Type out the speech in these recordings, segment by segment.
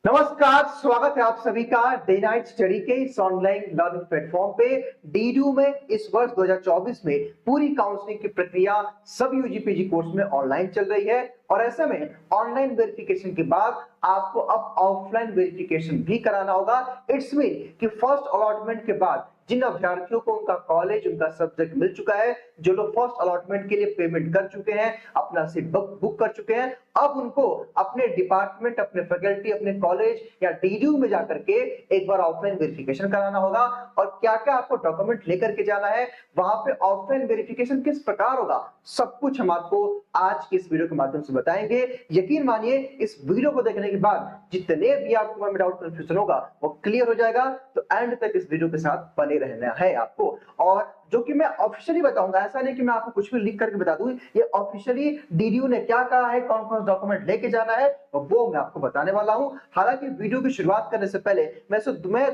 नमस्कार, स्वागत है आप सभी का डे नाइट स्टडी के इस ऑनलाइन लर्निंग प्लेटफॉर्म पे। डीडू में इस वर्ष 2024 में पूरी काउंसलिंग की प्रक्रिया सब यूजीपीजी कोर्स में ऑनलाइन चल रही है और ऐसे में ऑनलाइन वेरिफिकेशन के बाद आपको अब ऑफलाइन वेरिफिकेशन भी कराना होगा। इट्स मीन कि फर्स्ट अलॉटमेंट के बाद जिन अभ्यर्थियों को उनका कॉलेज उनका सब्जेक्ट मिल चुका है, जो लोग फर्स्ट अलॉटमेंट के लिए पेमेंट कर चुके हैं, अपना सीट बुक कर चुके हैं, अब उनको अपने डिपार्टमेंट, अपने फैकल्टी, अपने कॉलेज या डीडीयू में जाकर के एक बार ऑफलाइन वेरिफिकेशन कराना होगा। और क्या क्या आपको डॉक्यूमेंट लेकर के जाना है, वहां पे ऑफलाइन वेरिफिकेशन किस प्रकार होगा, सब कुछ हम आपको आज की इस वीडियो के माध्यम से बताएंगे। यकीन मानिए इस वीडियो को देखने के बाद जितने भी आपको मन में डाउट कंफ्यूजन होगा वो क्लियर हो जाएगा। तो एंड तक इस वीडियो के साथ बने रहना है आपको। और जो कि मैं ऑफिशियली बताऊंगा, ऐसा नहीं कि मैं आपको कुछ भी लिख करके बता दूं, ये ऑफिशियली डीडीयू ने क्या कहा है, कौन कौन डॉक्यूमेंट लेके जाना है वो मैं आपको बताने वाला हूं। हालांकि वीडियो की शुरुआत करने से पहले मैं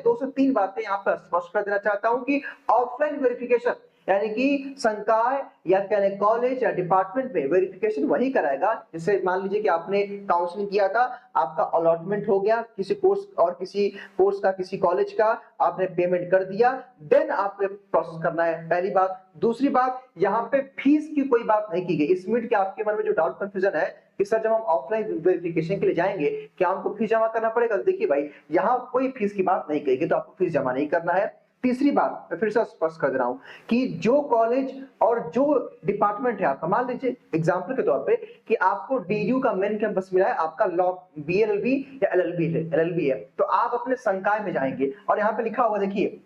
2 से 3 बातें यहां पर स्पष्ट कर देना चाहता हूं कि ऑफलाइन वेरिफिकेशन यानी कि संकाय या कॉलेज या डिपार्टमेंट में वेरिफिकेशन वही कराएगा। जैसे मान लीजिए कि आपने काउंसलिंग किया था, आपका अलॉटमेंट हो गया किसी कोर्स और किसी कोर्स का, किसी कॉलेज का, आपने पेमेंट कर दिया, देन आपको प्रोसेस करना है, पहली बात। दूसरी बात, यहाँ पे फीस की कोई बात नहीं की गई। इसमें कि आपके मन में जो डाउट कंफ्यूजन है कि सर जब हम ऑफलाइन वेरिफिकेशन के लिए जाएंगे क्या हमको फीस जमा करना पड़ेगा, देखिए भाई यहाँ कोई फीस की बात नहीं कही, तो आपको फीस जमा नहीं करना है। तीसरी बात मैं फिर से स्पष्ट कर दे रहा हूं कि जो कॉलेज और जो डिपार्टमेंट है आपका, मान लीजिए एग्जांपल के तौर पे कि आपको डीयू का मेन कैंपस मिला है, आपका लॉ बीएलएलबी या एलएलबी है, तो आप अपने संकाय में जाएंगे और यहाँ पे लिखा होगा, देखिए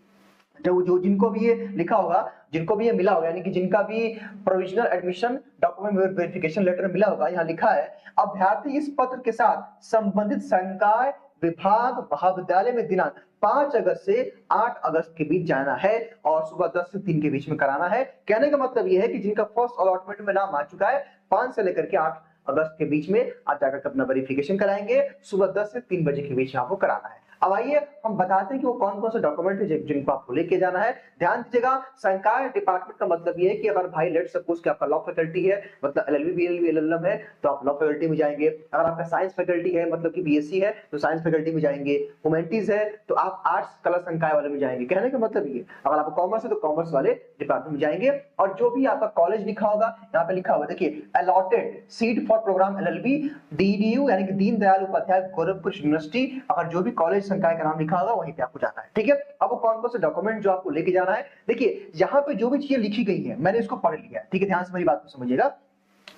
जो जिनको भी ये लिखा होगा, जिनको भी ये मिला होगा, यानी कि जिनका भी provisional admission document verification letter मिला होगा, यहाँ लिखा है अभ्यर्थी इस पत्र के साथ संबंधित संकाय विभाग महाविद्यालय में दिनांक 5 अगस्त से 8 अगस्त के बीच जाना है और सुबह 10 से 3 के बीच में कराना है। कहने का मतलब यह है कि जिनका फर्स्ट अलॉटमेंट में नाम आ चुका है 5 से लेकर के 8 अगस्त के बीच में आप जाकर अपना वेरिफिकेशन कराएंगे, सुबह 10 से 3 बजे के बीच आपको कराना है। अब आइए हम बताते हैं कि वो कौन कौन से डॉक्यूमेंट है जिनको आपको लेके जाना है। ध्यान दीजिएगा, संकाय डिपार्टमेंट का मतलब ये है कि अगर भाई लेट सपोज कि आपका लॉ फैकल्टी है, मतलब एलएलबी बीएलबी एलएलएम है, तो आप लॉ फैकल्टी में जाएंगे। अगर आपका साइंस फैकल्टी है, मतलब कि बीएससी है, तो साइंस फैकल्टी में जाएंगे। ह्यूमैनिटीज है तो आप आर्ट्स कला संकाय वाले में जाएंगे। कहने का मतलब ये, अगर आपको कॉमर्स है तो कॉमर्स वाले डिपार्टमेंट में जाएंगे। और जो भी आपका कॉलेज लिखा होगा, यहाँ पे लिखा हुआ देखिए, allotted seat for program LLB DDU यानी कि दीनदयाल उपाध्याय गोरखपुर यूनिवर्सिटी, अगर जो भी कॉलेज संकाय का नाम लिखा होगा वहीं पे आपको जाना है। ठीक है, अब वो कौन कौन से डॉक्यूमेंट जो आपको लेके जाना है, देखिए यहाँ पे जो भी चीजें लिखी गई है मैंने इसको पढ़ लिया है। ठीक है, ध्यान से मेरी बात को समझिएगा।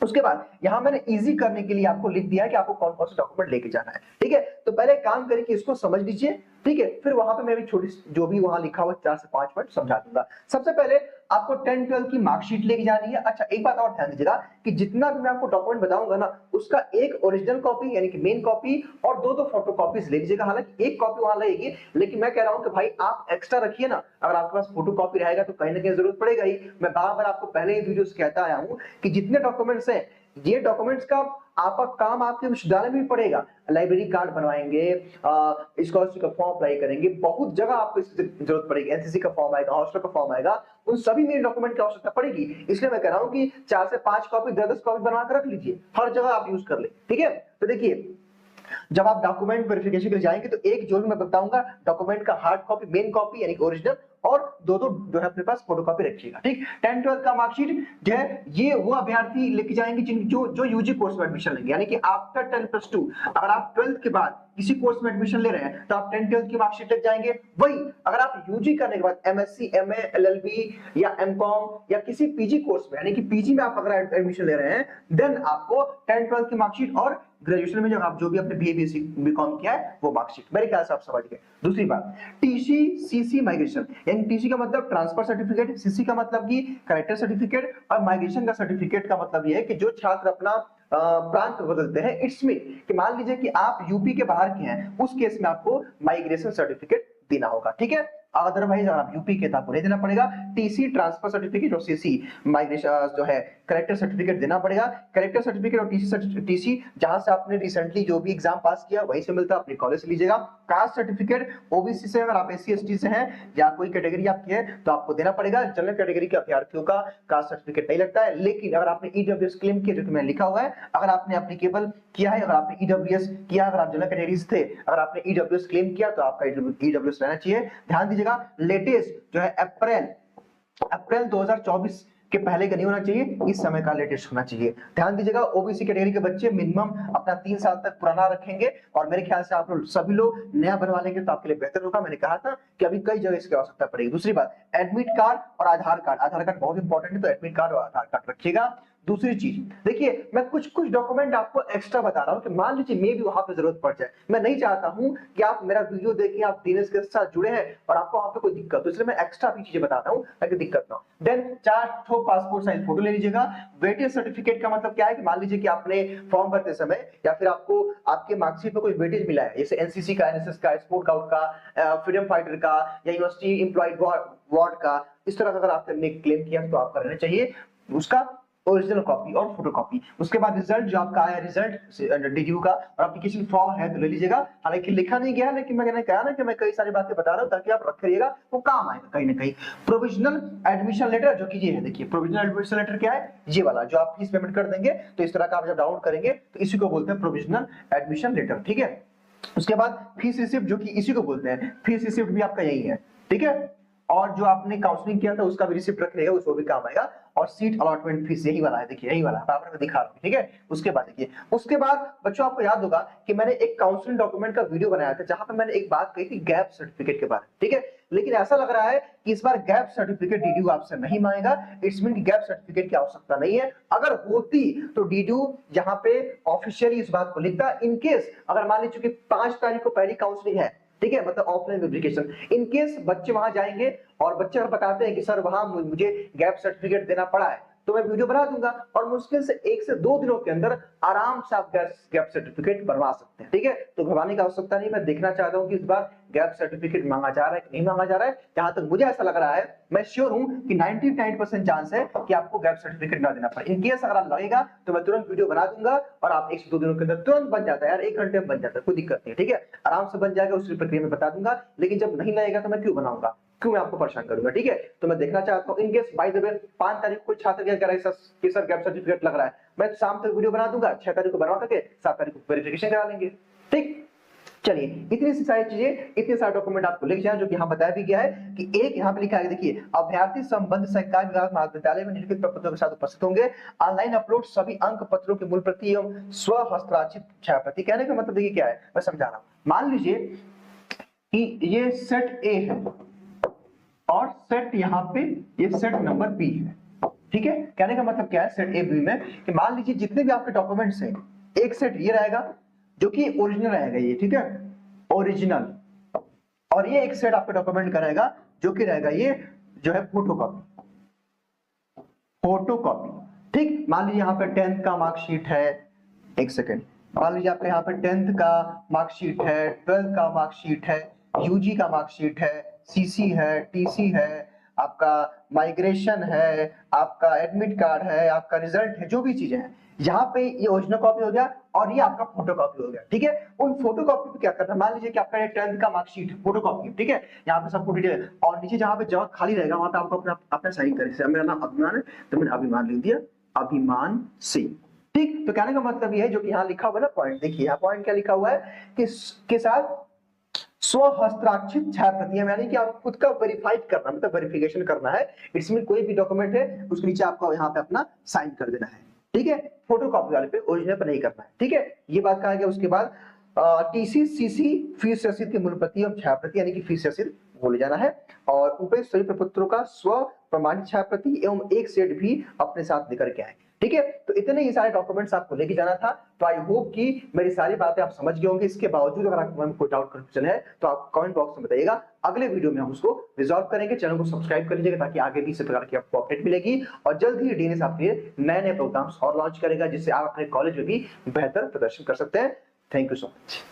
उसके बाद यहां मैंने इजी करने के लिए आपको लिख दिया है कि आपको कौन कौन से डॉक्यूमेंट लेके जाना है। ठीक है, तो पहले काम करें कि इसको समझ लीजिए। ठीक है, फिर वहां पे मैं भी छोटी जो भी वहां लिखा हुआ 4 से 5 मिनट समझा दूंगा। सबसे पहले आपको 10-12 की मार्कशीट लेके जानी है। अच्छा, एक बात और ध्यान दीजिएगा कि जितना भी मैं आपको डॉक्यूमेंट बताऊंगा ना, उसका एक ओरिजिनल कॉपी यानी कि मेन कॉपी और दो फोटो कॉपीज ले लीजिएगा। हालांकि एक कॉपी वहां लगेगी, लेकिन मैं कह रहा हूं कि भाई आप एक्स्ट्रा रखिए ना। अगर आपके पास फोटो कॉपी रहेगा तो कहीं ना कहीं जरूरत पड़ेगा ही। मैं बार बार आपको पहले ही वीडियोस कहता आया हूं कि जितने डॉक्यूमेंट्स हैं, ये डॉक्यूमेंट्स का आपका काम आपके विश्वविद्यालय में भी पड़ेगा। लाइब्रेरी कार्ड बनवाएंगे, स्कॉलरशिप का फॉर्म अप्लाई करेंगे, बहुत जगह आपको इसकी जरूरत पड़ेगी। एनसीसी का फॉर्म आएगा, हॉस्टल का फॉर्म आएगा, उन सभी में डॉक्यूमेंट की आवश्यकता पड़ेगी। इसलिए मैं कह रहा हूं कि 4 से 5 कॉपी, 10 कॉपी बनवा कर रख लीजिए, हर जगह आप यूज कर ले। ठीक है, तो देखिए जब आप डॉक्यूमेंट वेरिफिकेशन के लिए जाएंगे तो एक जो भी मैं बताऊंगा डॉक्यूमेंट का हार्ड कॉपी, मेन कॉपी यानी ओरिजिनल, और दो जो है अपने पास फोटोकॉपी रखिएगा। ठीक, 10-12 का मार्कशीट जो है ये वो अभ्यर्थी लेके जाएंगे जो यूजी कोर्स में एडमिशन लेंगे, यानी कि आफ्टर 10+2। अगर आप 12th के बाद किसी कोर्स में एडमिशन ले रहे हैं तो आप 10-12 की मार्कशीट लेके जाएंगे। वही अगर आप यूजी करने के बाद एमएससी, एमए, एलएलबी या एमकॉम या किसी पीजी कोर्स में, यानी कि पीजी में आप अगर एडमिशन ले रहे हैं, देन आपको 10-12 की मार्कशीट और ग्रेजुएशन में जब आप जो भी अपने बीए बीएससी बीकॉम किया है वो मार्कशीट, मेरे ख्याल से आप समझ गए। दूसरी बात, टीसी सीसी माइग्रेशन, यानी टीसी का मतलब ट्रांसफर सर्टिफिकेट, सीसी का मतलब कि कैरेक्टर सर्टिफिकेट, और माइग्रेशन का सर्टिफिकेट का मतलब ये है कि जो छात्र अपना प्रांत बदलते हैं। इट्स मीन कि मान लीजिए कि आप यूपी के बाहर के हैं, उस केस में आपको माइग्रेशन सर्टिफिकेट देना होगा। ठीक है, अदरवाइज अगर आप यूपी के तो आपको नहीं देना पड़ेगा। टीसी ट्रांसफर सर्टिफिकेट और सीसी माइग्रेशन जो है करेक्टर सर्टिफिकेट देना पड़ेगा। करेक्टर सर्टिफिकेट और टीसी जहां से आपने रिसेंटली जो भी एग्जाम पास किया वहीं से मिलता है, अपने कॉलेज से लीजिएगा। कास्ट सर्टिफिकेट ओबीसी से, अगर आप एससी एसटी से हैं या कोई कैटेगरी आपकी है तो आपको देना पड़ेगा। जनरल कैटेगरी के अभ्यर्थियों का कास्ट सर्टिफिकेट नहीं लगता है, लेकिन अगर आपने ईडब्ल्यूएस क्लेम किया, जो कि मैंने लिखा हुआ है, अगर आपने एप्लीकेबल किया है, अगर आपने ईडब्ल्यूएस किया, अगर आप जनरल कैटेगरी से थे, अगर आपने ईडब्ल्यूएस क्लेम किया तो आपका ईडब्ल्यूएस रहना चाहिए। ध्यान दीजिएगा, लेटेस्ट जो है अप्रैल 2024 के पहले का नहीं होना चाहिए, इस समय का लेटेस्ट होना चाहिए। ध्यान दीजिएगा, ओबीसी कैटेगरी के बच्चे मिनिमम अपना 3 साल तक पुराना रखेंगे, और मेरे ख्याल से आप लोग सभी लोग नया बनवा लेंगे तो आपके लिए बेहतर होगा। मैंने कहा था कि अभी कई जगह इसकी आवश्यकता पड़ेगी। दूसरी बात, एडमिट कार्ड और आधार कार्ड बहुत इंपॉर्टेंट है, तो एडमिट कार्ड और आधार कार्ड रखिएगा। दूसरी चीज देखिए, मैं कुछ डॉक्यूमेंट आपको एक्स्ट्रा बता रहा हूं कि मान लीजिए मे भी वहां पे जरूरत पड़ जाए। मैं नहीं चाहता हूं कि आप मेरा वीडियो देखिए, आप दिनेश के साथ जुड़े हैं और आपको वहां पे कोई दिक्कत, तो इसलिए मैं एक्स्ट्रा भी चीजें बता रहा हूं ताकि दिक्कत ना हो। देन 4 ठो पासपोर्ट साइज फोटो ले लीजिएगा। वेटेज सर्टिफिकेट का मतलब क्या है कि मान लीजिए कि आपने फॉर्म भरते समय या फिर आपको आपके मार्कशीट में कोई वेटेज मिला है, जैसे एनसीसी का, एनएसएस का, स्पोर्ट गाउट का, फ्रीडम फाइटर का या यूनिवर्सिटी एम्प्लॉयड वार्ड का, इस तरह का अगर आपने क्लेम किया तो आपका रहना चाहिए उसका ओरिजिनल कॉपी और फोटो कॉपी। उसके बाद रिजल्ट जो आपका आया, रिजल्ट डीडीयू का, और एप्लीकेशन फॉर्म है तो ले लीजिएगा। हालांकि लिखा नहीं गया, लेकिन मैंने कहा ना कि मैं कई सारी बातें बता रहा हूं ताकि आप रख रखिएगा, वो काम आएगा कहीं ना कहीं। प्रोविजनल एडमिशन लेटर, जो कि ये है, देखिए प्रोविजनल एडमिशन लेटर क्या है, ये वाला जो आप फीस पेमेंट कर देंगे तो इस तरह का आप जब डाउनलोड करेंगे तो इसी को बोलते हैं प्रोविजनल एडमिशन लेटर, ठीक है। उसके बाद फीस रिसिप्ट, जो कि इसी को बोलते हैं, फीस रिसिप्ट भी आपका यही है, ठीक है। और जो आपने काउंसलिंग किया था उसका भी रिसिप्ट रख लेगा, उसको भी काम आएगा। और सीट अलॉटमेंट फीस यही वाला है, देखिए यही वाला पेपर में दिखा रहा हूं, ठीक है। उसके बाद देखिए, उसके बाद बच्चों आपको याद होगा कि मैंने एक काउंसलिंग डॉक्यूमेंट का वीडियो बनाया था जहां पे मैंने एक बात कही थी गैप सर्टिफिकेट के बारे में, ठीक है। लेकिन ऐसा लग रहा है कि इस बार गैप सर्टिफिकेट डीडीयू आपसे नहीं मांगेगा। इट्स मीन कि गैप सर्टिफिकेट की आवश्यकता नहीं है। अगर होती तो डीडीयू यहाँ पे ऑफिशियली इस बात को लिखता। इन केस अगर मान लीजिए कि 5 तारीख को पहली काउंसलिंग है, ठीक है, मतलब ऑफलाइन वेरिफिकेशन, इन केस बच्चे वहां जाएंगे और बच्चे अगर बताते हैं कि सर वहां मुझे गैप सर्टिफिकेट देना पड़ा है, तो मैं वीडियो बना दूंगा और मुश्किल से 1 से 2 दिनों के अंदर आराम से आप गैप सर्टिफिकेट बनवा सकते हैं, ठीक है। तो घबराने की आवश्यकता नहीं। मैं देखना चाहता हूं कि इस बार गैप सर्टिफिकेट मांगा जा रहा है कि नहीं मांगा जा रहा है। जहां तक मुझे ऐसा लग रहा है, मैं श्योर हूं कि 99% चांस है कि आपको गैप सर्टिफिकेट ना देना पड़े। इन केस अगर आप लगेगा तो मैं तुरंत वीडियो बना दूंगा और आप 1 से 2 दिनों के अंदर तुरंत बन जाता है यार, 1 घंटे में बन जाता है, कोई दिक्कत नहीं है, ठीक है, आराम से बन जाएगा। उसी प्रक्रिया में बता दूंगा। लेकिन जब नहीं लगेगा तो मैं क्यों बनाऊंगा, क्यों मैं आपको परेशान करूंगा, ठीक है। तो मैं देखना चाहता हूं, in case by the way 5 तारीख को छात्र क्या कह रहा है कि सर गैप सर्टिफिकेट लग रहा है, मैं शाम तक वीडियो बना दूंगा, 6 तारीख को बनवा करके 7 तारीख को वेरिफिकेशन करा लेंगे, ठीक। चलिए, इतनी सी सारी चीजें, इतने सारे डॉक्यूमेंट आपको लिख जाए, जो कि यहाँ बताया भी गया है कि एक यहाँ पे लिखा है, देखिए, अभ्यर्थी संबंध सरकार विभाग महाविद्यालय में निम्नलिखित प्रपत्रों के साथ उपस्थित होंगे। ऑनलाइन अपलोड सभी अंक पत्रों की मूल प्रति एवं स्व हस्ताक्षरित छाया प्रति। कहने का मतलब देखिए क्या है, मैं समझा रहा हूं। मान लीजिए कि ये सेट ए है और सेट यहाँ पे ये सेट नंबर बी है, ठीक है। कहने का मतलब क्या है सेट ए बी में, कि मान लीजिए जितने भी आपके डॉक्यूमेंट्स हैं, एक सेट ये रहेगा जो कि ओरिजिनल रहेगा ये, ठीक है, ओरिजिनल, और ये एक सेट आपका डॉक्यूमेंट का रहेगा जो कि रहेगा ये जो है फोटोकॉपी, ठीक। मान लीजिए यहाँ पे 10th का मार्कशीट है, एक सेकेंड, मान लीजिए आपके यहाँ पे 10th का मार्कशीट है, 12th का मार्कशीट है, यूजी का मार्कशीट है, सीसी है, टीसी है, आपका माइग्रेशन है, आपका एडमिट कार्ड है, आपका रिजल्ट है, जो भी चीजें हैं, यहाँ पे ये ओरिजिनल कॉपी हो गया और ये आपका फोटो कॉपी हो गया, ठीक है। उन फोटो कॉपी पे क्या करना, मान लीजिए कि आपका 10th का मार्कशीट फोटो कॉपी, ठीक है, यहाँ पे सबको डिटेल, और नीचे जहाँ पे जगह खाली रहेगा वहां पे आपको अपना साइन करें। मेरा नाम अभिमान है तो मैंने अभिमान लिख दिया, अभिमान सिंह, ठीक। तो कहने का मतलब ये है, जो कि यहाँ लिखा हुआ है ना पॉइंट, देखिए यहाँ पॉइंट क्या लिखा हुआ है कि के साथ स्व हस्ताक्षरित छाया प्रतियां, यानी कि आप खुद का वेरीफाइड करना, मतलब वेरिफिकेशन करना है। इट्स मीन कोई भी डॉक्यूमेंट है उसके नीचे आपको यहाँ पे अपना साइन कर देना है, ठीक है। फोटो कॉपी वाले पे, ओरिजिनल पे नहीं करना है, ठीक है। ये बात कहा गया। उसके बाद टीसी सीसी फीस रसीद की मूल प्रति और छाया प्रति, यानी कि फीस रसीद भूल जाना है, और उपयुक्त सभी प्रपत्रों का स्व प्रमाणित छाया प्रति एवं एक सेट भी अपने साथ लेकर के आए, ठीक है। तो इतने ही सारे डॉक्यूमेंट्स आपको लेके जाना था। तो आई होप कि मेरी सारी बातें आप समझ गए होंगे। इसके बावजूद अगर आपको कोई डाउट कंफ्यूजन है तो आप कमेंट बॉक्स में बताइएगा, अगले वीडियो में हम उसको रिजॉल्व करेंगे। चैनल को सब्सक्राइब कर लीजिएगा ताकि आगे भी इसी प्रकार की आपको अपडेट मिलेगी, और जल्द ही डीएनएस आपके लिए नए प्रोग्राम्स और लॉन्च करेगा, जिससे आप अपने कॉलेज में भी बेहतर प्रदर्शन कर सकते हैं। Thank you so much.